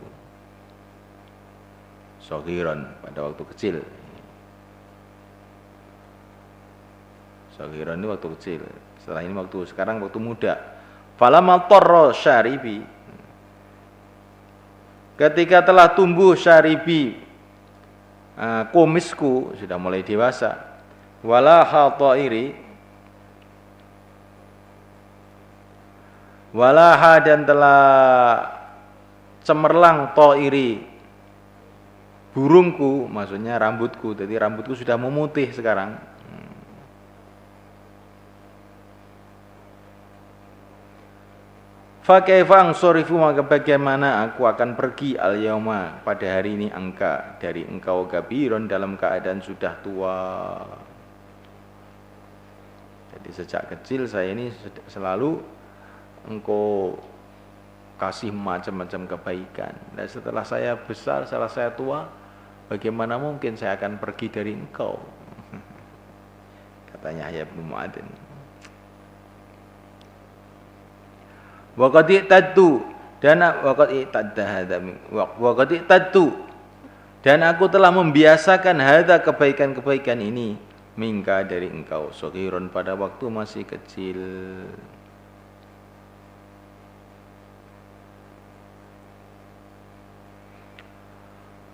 Saghiran, pada waktu kecil. Saghiran ini waktu kecil. Setelah ini sekarang waktu muda. Falamma tarra syaribi, ketika telah tumbuh syaribi, kumisku sudah mulai dewasa. Walaha ta'iri, walaha, dan telah cemerlang ta'iri, burungku, maksudnya rambutku. Jadi rambutku sudah memutih sekarang. Fa kaifa ansorifu, maka bagaimana aku akan pergi al yauma, pada hari ini, angka dari engkau, kabiron, dalam keadaan sudah tua. Jadi sejak kecil saya ini selalu engkau kasih macam-macam kebaikan. Dan setelah saya besar, setelah saya tua, bagaimana mungkin saya akan pergi dari engkau? Katanya Yahya bin Mu'adzin. Waqad i'tadtu, dan aku telah membiasakan hadza, kebaikan-kebaikan ini, mingka, dari engkau, saghiron, pada waktu masih kecil.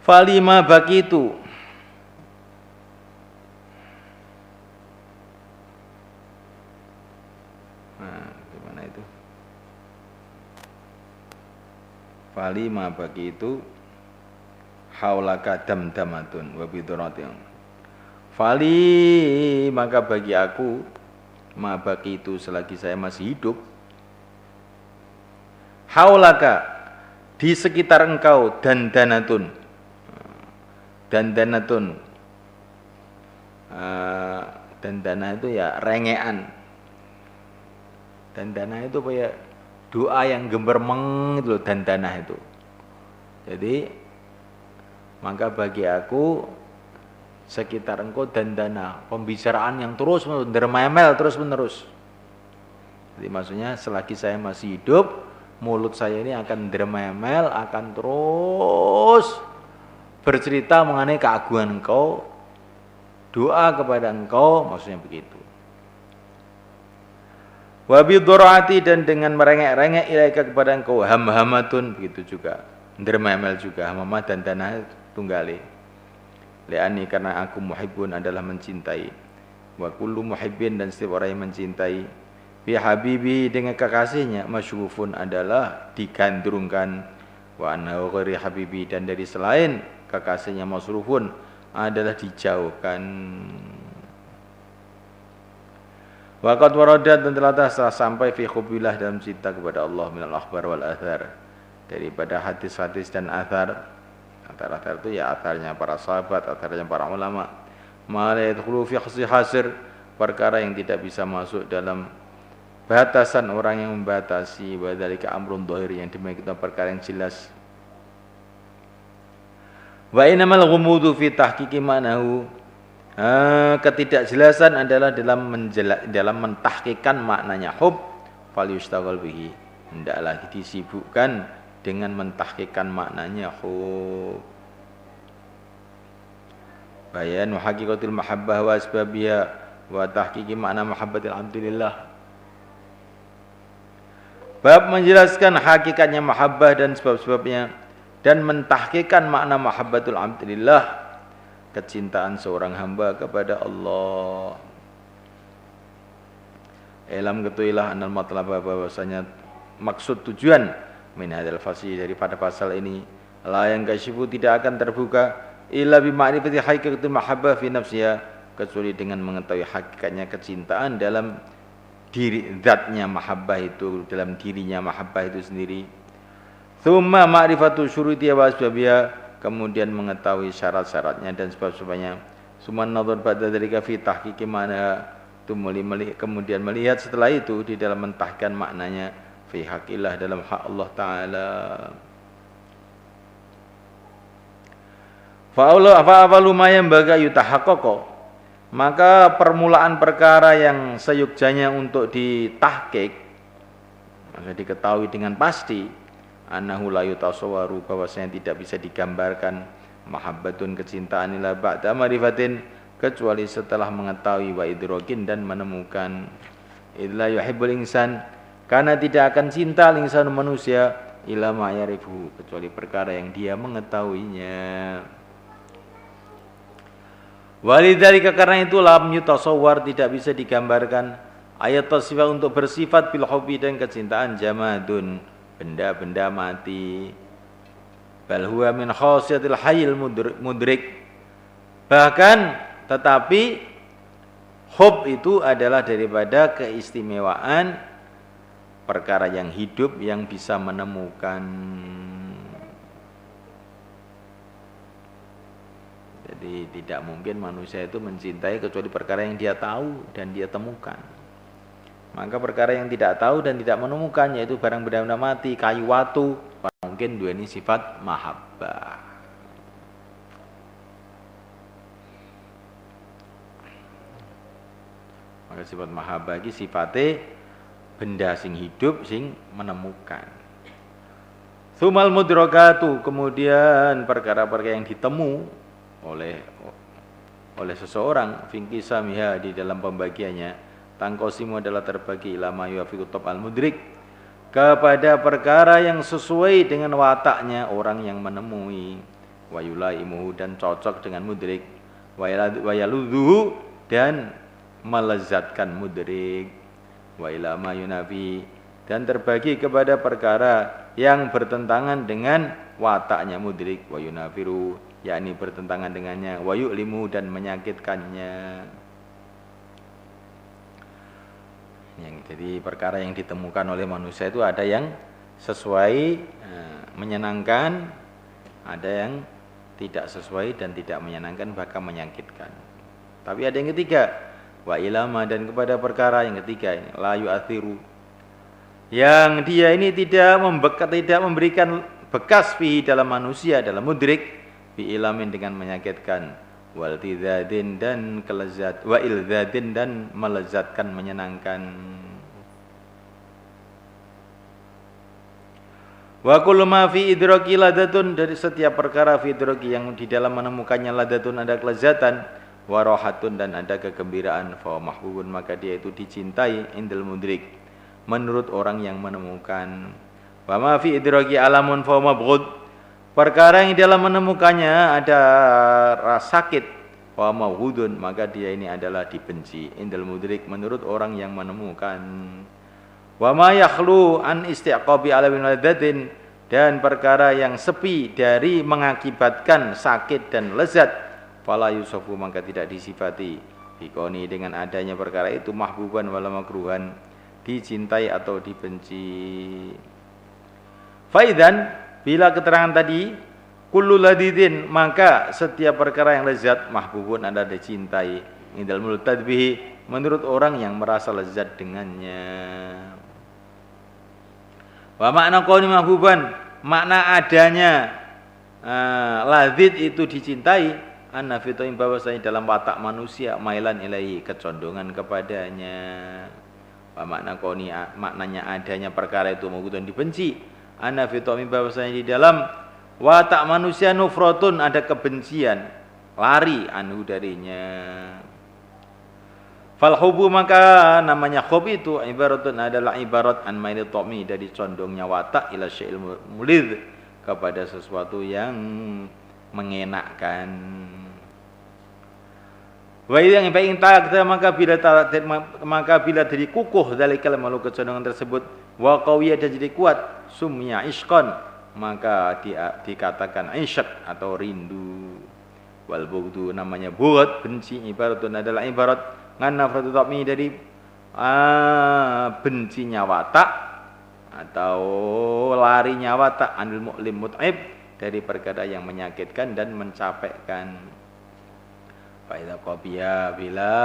Falima bakitu, gimana itu? Falima bakitu, haulaka damdamatun wa biduratin. Fali maka bagi aku ma baki itu selagi saya masih hidup, haulaka di sekitar engkau dandanatun, dandanatun, dandana itu ya rengean, dandana itu apa ya, doa yang gembermeng itu loh, dandana itu. Jadi maka bagi aku sekitar engkau dandana, pembicaraan yang terus dermemel terus menerus. Jadi maksudnya selagi saya masih hidup, mulut saya ini akan dermemel, akan terus bercerita mengenai keagungan engkau, doa kepada engkau, maksudnya begitu. Wabi dhurati dan dengan merengek-rengek ilaika kepada engkau, hamhamatun begitu juga, dermemel juga, hamamah dan dana tunggale. Li'ani karena aku muhibbun adalah mencintai, wa kullu muhibbin dan setiap orang yang mencintai, bi habibi dengan kekasihnya, masyghufun adalah digandrungkan, wa annahu ghairi habibi dan dari selain kekasihnya masrufun adalah dijauhkan. Waqad waradat dan telah sampai fi hubbillah dalam cinta kepada Allah minal akhbar wal athar, daripada hadis-hadis dan athar. Athar-athar itu ya atharnya para sahabat, atharnya para ulama. Ma la yadkhulu fi hasir, perkara yang tidak bisa masuk dalam batasan orang yang membatasi, wa dzalika amrun dhahir, yang demikian perkara yang jelas. Wa innamal ghumudu fi tahqiqi ma'nahu, ketidakjelasan adalah dalam mentahqiqkan maknanya hub, fal yustaghal bihi, hendaklah disibukkan dengan mentahqiqkan maknanya hub. Bayanu haqiqatil mahabbah wa asbabiha wa tahqiqi makna mahabbatil abdillah. Bab menjelaskan hakikatnya mahabbah dan sebab-sebabnya, dan mentahqiqkan makna mahabbatul abdillah, kecintaan seorang hamba kepada Allah. Elam ketahuilah anal matlaba, bahwasanya maksud tujuan min hadzal fasih, daripada pasal ini, la yang kasyifu tidak akan terbuka illa bi ma'rifati haqiqatil mahabbah fi nafsiha, kecuali dengan mengetahui hakikatnya kecintaan dalam diri, zatnya mahabbah itu, dalam dirinya mahabbah itu sendiri. Tsumma ma'rifatu syurutiha wa asbabiha, kemudian mengetahui syarat-syaratnya dan sebab-sebabnya. Suman nadhar ba'da dzalika fi tahqiqi ma'na, kemudian melihat setelah itu di dalam mentahkan maknanya fi haqqillah, dalam hak Allah Ta'ala. Fa'awalu ma yanbaga yutahaqqaqo, maka permulaan perkara yang seyukjanya untuk ditahqiq, maka diketahui dengan pasti, annahu la yutasawwaru, bahwasanya tidak bisa digambarkan, mahabbatun kecintaan ila ba'da ma'rifatin, kecuali setelah mengetahui, wa idrokin dan menemukan. Illa yuhibbul insan, karena tidak akan cinta insan manusia, ila ma ya'rifu, kecuali perkara yang dia mengetahuinya. Walidzalika, karena itu lam yutasawwar, tidak bisa digambarkan, ayat tasifah untuk bersifat bil hubbi dan kecintaan, jamadun, benda-benda mati, bal huwa min khasiyatil hayyil mudrik, bahkan tetapi hub itu adalah daripada keistimewaan perkara yang hidup yang bisa menemukan. Jadi tidak mungkin manusia itu mencintai kecuali perkara yang dia tahu dan dia temukan. Maka perkara yang tidak tahu dan tidak menemukan, yaitu barang benda-benda mati, kayu, watu, mungkin dua ini sifat mahabbah. Maka sifat mahabbah ini sifatnya benda sing hidup sing menemukan. Tsumal mudrakatu, kemudian perkara-perkara yang ditemu oleh seseorang, finkisamiha, di dalam pembagiannya, tangkosimu adalah terbagi ilama yuafiqut al mudrik, kepada perkara yang sesuai dengan wataknya orang yang menemui, wayulaimuhu, dan cocok dengan mudrik, wayaludhu, dan melezatkan mudrik, wa ilama yunafi, dan terbagi kepada perkara yang bertentangan dengan wataknya mudrik, wa yunafiru yakni bertentangan dengannya, wa yu'limu dan menyakitkannya. Jadi perkara yang ditemukan oleh manusia itu ada yang sesuai menyenangkan, ada yang tidak sesuai dan tidak menyenangkan bahkan menyakitkan. Tapi ada yang ketiga, wa ilama dan kepada perkara yang ketiga ini la yu'athiru, yang dia ini tidak memberikan bekas fihi dalam manusia, dalam mudrik, bi ilamin dengan menyakitkan, wal tidzadin dan kelezat, wa ilzadin dan melezatkan menyenangkan. Wa kullu ma fi idraki ladatun, dari setiap perkara fi idraki yang di dalam menemukannya ladatun ada kelezatan, wa rahatun dan ada kegembiraan, fa mahbubun maka dia itu dicintai indal mudrik menurut orang yang menemukan. Wa ma fi idraki alamun fa mabghud, perkara yang di dalam menemukannya ada rasa sakit, fa mawhudun maka dia ini adalah dibenci indal mudrik menurut orang yang menemukan. Wa ma yakhlu an istiqabi alamin ladatin, dan perkara yang sepi dari mengakibatkan sakit dan lezat, fala yusafu maka tidak disifati bikoni dengan adanya perkara itu mahbuban wala makruhan, dicintai atau dibenci. Faidan, bila keterangan tadi kullu ladidin maka setiap perkara yang lezat mahbubun anda dicintai indal multad bihi menurut orang yang merasa lezat dengannya. Wa makna qauli mahbuban, makna adanya ladzid itu dicintai, anna fi ta'im bahwasanya dalam watak manusia mailan ilaihi kecondongan kepadanya. Wa makna qauli maknanya adanya perkara itu mahbubun dibenci, anna fi ta'im bahwasanya di dalam watak manusia nufratun ada kebencian, lari anhu darinya. Fal hubu maka namanya hub itu ibaratun adalah ibarat an maili ta'mi dari condongnya watak ila syai'il mulid kepada sesuatu yang mengenakkan. Wa yang baik tak maka bila jadi kukuh dari malu kecondongan tersebut wa qawiyah dan jadi kuat sumya ishqan maka dikatakan ishq atau rindu. Wal bughdu namanya bughd benci ibaratun adalah ibarat ngana nafratu ta'mi dari bencinya watak atau larinya watak anil mu'lim mut'ib dari perkara yang menyakitkan dan mencapekkan. Fa'idha qabiya bila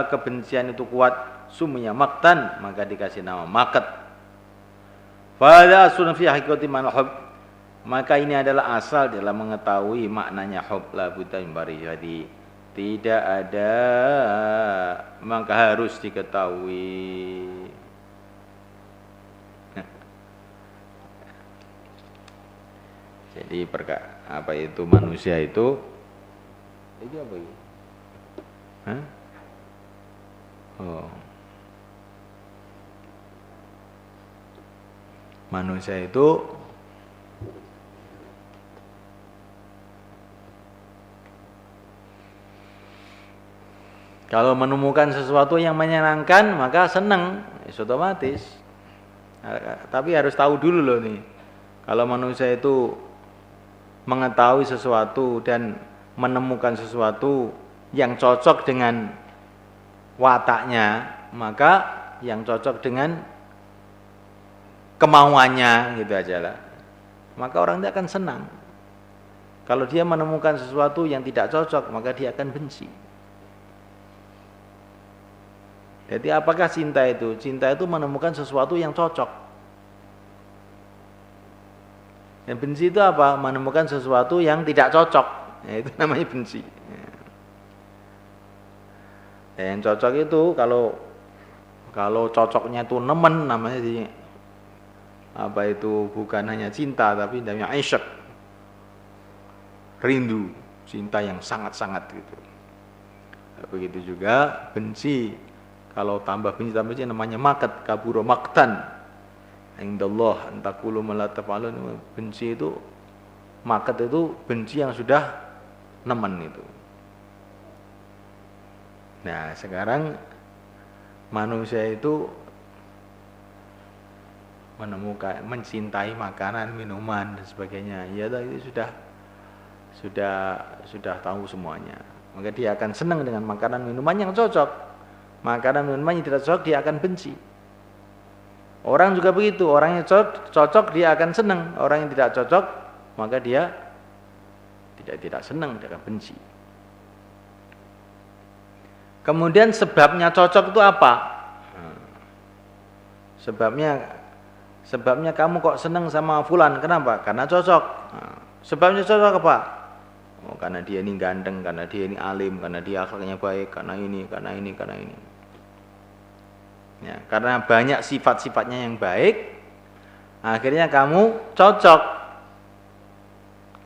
kebencian itu kuat sumnya maktan maka dikasih nama makat. Fa'idha asun fi hakikati man hub, maka ini adalah asal dalam mengetahui maknanya hub la buta mimbari. Jadi tidak ada maka harus diketahui. Jadi apa itu manusia itu apa itu? Hah? Oh. Manusia itu kalau menemukan sesuatu yang menyenangkan maka senang, otomatis. Tapi harus tahu dulu loh nih. Kalau manusia itu mengetahui sesuatu dan menemukan sesuatu yang cocok dengan wataknya, maka yang cocok dengan kemauannya gitu aja lah. Maka orang itu akan senang. Kalau dia menemukan sesuatu yang tidak cocok, maka dia akan benci. Jadi apakah cinta itu? Cinta itu menemukan sesuatu yang cocok. Dan benci itu apa? Menemukan sesuatu yang tidak cocok. Ya, itu namanya benci. Ya, yang cocok itu kalau cocoknya itu nemen namanya sih. Apa itu bukan hanya cinta tapi namanya ishq. Rindu, cinta yang sangat-sangat gitu. Begitu juga benci. Kalau tambah benci namanya makat, kaburo maktan. Indallah antakulu malatafalun, benci itu makat itu benci yang sudah nemen itu. Nah, sekarang manusia itu menemukan, mencintai makanan, minuman dan sebagainya. Ya itu sudah tahu semuanya. Maka dia akan senang dengan makanan minuman yang cocok. Makanan minuman yang tidak cocok dia akan benci. Orang juga begitu, orang yang cocok dia akan senang, orang yang tidak cocok maka dia tidak senang, dia akan benci. Kemudian sebabnya cocok itu apa? Sebabnya kamu kok senang sama fulan, kenapa? Karena cocok. Sebabnya cocok apa? Oh, karena dia ini ganteng, karena dia ini alim, karena dia akhlaknya baik, karena ini. Ya, karena banyak sifat-sifatnya yang baik, akhirnya kamu cocok.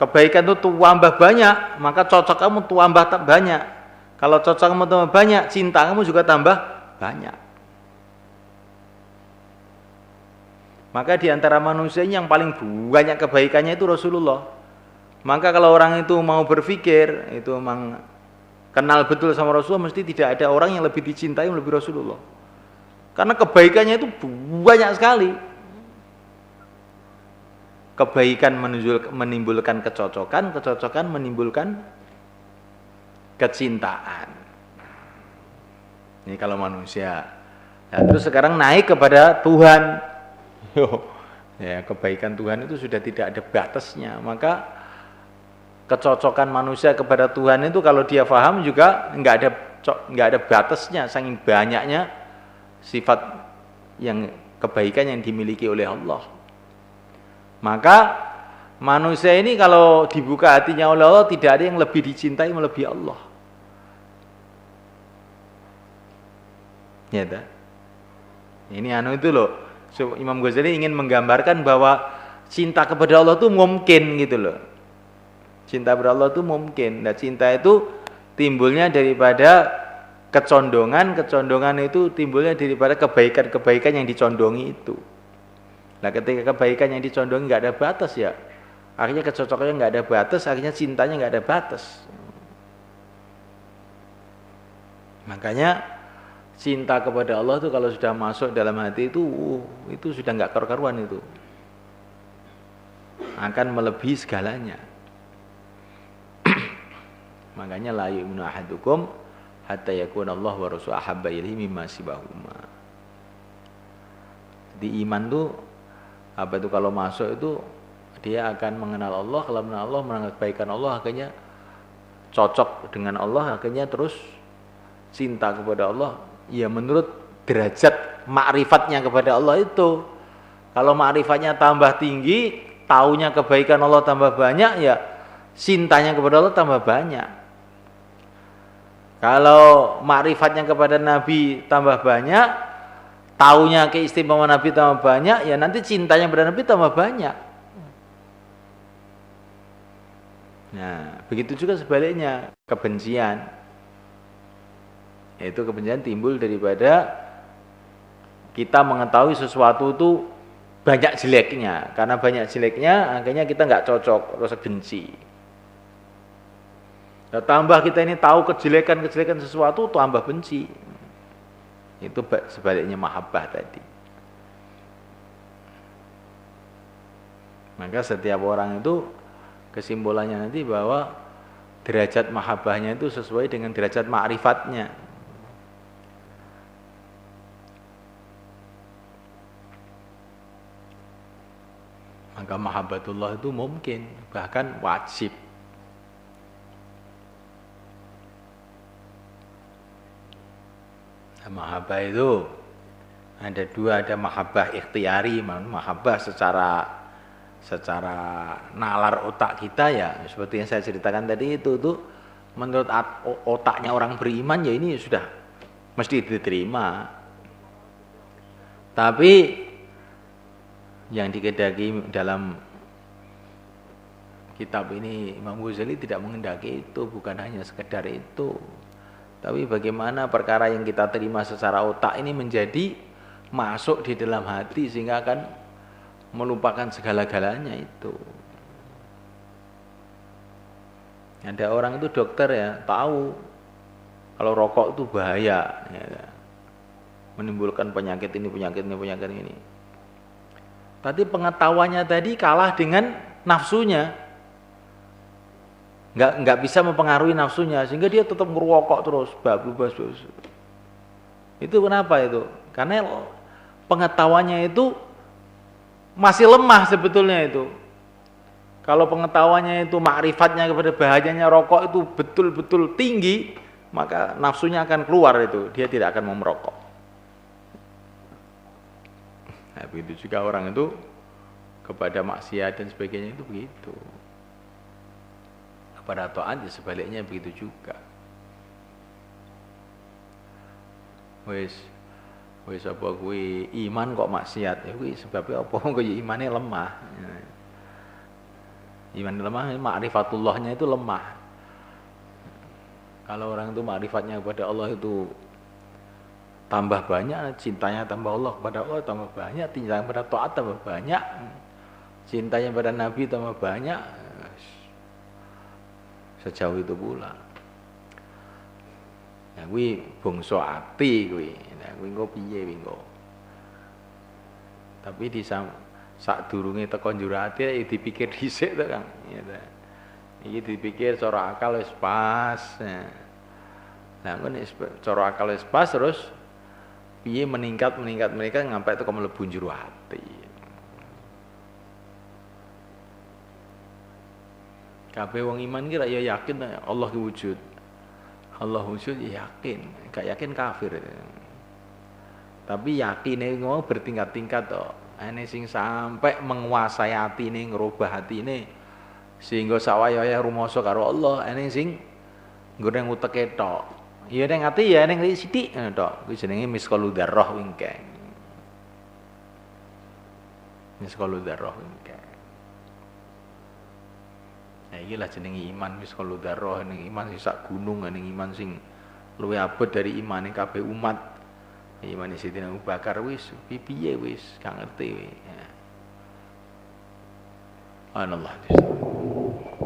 Kebaikan itu tambah banyak, maka cocok kamu tambah banyak. Kalau cocok kamu tambah banyak, cinta kamu juga tambah banyak. Maka di antara manusia yang paling banyak kebaikannya itu Rasulullah. Maka kalau orang itu mau berpikir, itu memang kenal betul sama Rasulullah, mesti tidak ada orang yang lebih dicintai lebih Rasulullah. Karena kebaikannya itu banyak sekali. Kebaikan menimbulkan kecocokan, kecocokan menimbulkan kecintaan. Ini kalau manusia. Nah, terus sekarang naik kepada Tuhan. Ya, kebaikan Tuhan itu sudah tidak ada batasnya. Maka kecocokan manusia kepada Tuhan itu kalau dia paham juga nggak ada batasnya, saking banyaknya sifat yang kebaikan yang dimiliki oleh Allah. Maka manusia ini kalau dibuka hatinya oleh Allah, tidak ada yang lebih dicintai melebihi Allah. Ya, ini itu loh. Imam Ghazali ingin menggambarkan bahwa cinta kepada Allah itu mungkin gitu loh. Cinta kepada Allah itu mungkin. Nah, cinta itu timbulnya daripada kecondongan itu timbulnya daripada kebaikan-kebaikan yang dicondongi itu. Nah, ketika kebaikan yang dicondongi nggak ada batas ya, akhirnya kecocokannya nggak ada batas, akhirnya cintanya nggak ada batas. Makanya cinta kepada Allah itu kalau sudah masuk dalam hati itu sudah nggak karu-karuan itu, akan melebihi segalanya. Makanya la yu'minu ahadukum hatta yakuna Allah wa rasuluhu ahabba ilaihi mimma sibahuma. Di iman tuh apa itu kalau masuk itu dia akan mengenal Allah, kalau mengenal Allah, mengenal kebaikan Allah, akhirnya cocok dengan Allah, akhirnya terus cinta kepada Allah. Ya menurut derajat ma'rifatnya kepada Allah itu. Kalau ma'rifatnya tambah tinggi, taunya kebaikan Allah tambah banyak, ya cintanya kepada Allah tambah banyak. Kalau ma'rifatnya kepada Nabi tambah banyak, taunya keistimewaan Nabi tambah banyak, ya nanti cintanya kepada Nabi tambah banyak. Nah, begitu juga sebaliknya, kebencian. Yaitu kebencian timbul daripada kita mengetahui sesuatu itu banyak jeleknya. Karena banyak jeleknya, akhirnya kita nggak cocok, rasa benci. Nah, tambah kita ini tahu kejelekan sesuatu, tambah benci. Itu sebaliknya mahabbah tadi. Maka setiap orang itu kesimpulannya nanti bahwa derajat mahabbahnya itu sesuai dengan derajat ma'rifatnya. Maka mahabbatullah itu mungkin, bahkan wajib. Mahabbah itu ada dua, ada mahabbah ikhtiari, mahabbah secara nalar otak kita ya, seperti yang saya ceritakan tadi itu tuh menurut otaknya orang beriman ya ini sudah mesti diterima. Tapi yang dikehendaki dalam kitab ini Imam Ghazali tidak menghendaki itu, bukan hanya sekedar itu. Tapi bagaimana perkara yang kita terima secara otak ini menjadi masuk di dalam hati sehingga akan melupakan segala-galanya itu. Ada orang itu dokter ya, tahu kalau rokok itu bahaya, ya, menimbulkan penyakit ini. Tapi pengetahuannya tadi kalah dengan nafsunya. Nggak bisa mempengaruhi nafsunya, sehingga dia tetap ngerokok terus, bablas. Itu kenapa itu? Karena pengetahuannya itu masih lemah sebetulnya itu. Kalau pengetahuannya itu, makrifatnya kepada bahayanya rokok itu betul-betul tinggi, maka nafsunya akan keluar itu, dia tidak akan mau merokok. Nah, begitu juga orang itu kepada maksiat dan sebagainya itu begitu. Kepada taat ya sebaliknya begitu juga. Wis apa kuwi iman kok maksiat ya kuwi sebabnya apa kok imane lemah. Iman lemah, ma'rifatullahnya itu lemah. Kalau orang itu ma'rifatnya kepada Allah itu tambah banyak, cintanya tambah Allah kepada Allah tambah banyak, cintanya kepada taat tambah banyak, cintanya pada Nabi tambah banyak. Sejauh itu pula. Nah, kuwi bangsa ati kuwi. Nah, kuwi engko piye kuwi engko. Tapi di sadurunge teko njero ati dipikir dhisik to, Kang. Iki dipikir cara akal wis pas. Nah, engko nek cara akal wis pas terus piye meningkat ngampai teko mlebu njero ati. Kabeh wong iman ki ya yakin Allah ki wujud. Allah wujud ya yakin, gak yakin kafir. Tapi yakine ngono bertingkat-tingkat to. Ane sing sampai menguasai atine, ngerubah atine sehingga sawaya rumoso karo Allah, ane sing nggone nguteke tok. Ya ning ati ya ning sithik tok. Kuwi jenenge misqalu dzarrah wingke. Misqalu dzarrah wingke. Nah iki lah jenenge iman misqalu dzarrah, ning iman sing sak gunung, ning iman sing luwih abot dari imane kabeh umat. Imane Sayyidina Abu Bakar wis piye wis gak ngerti. Allah.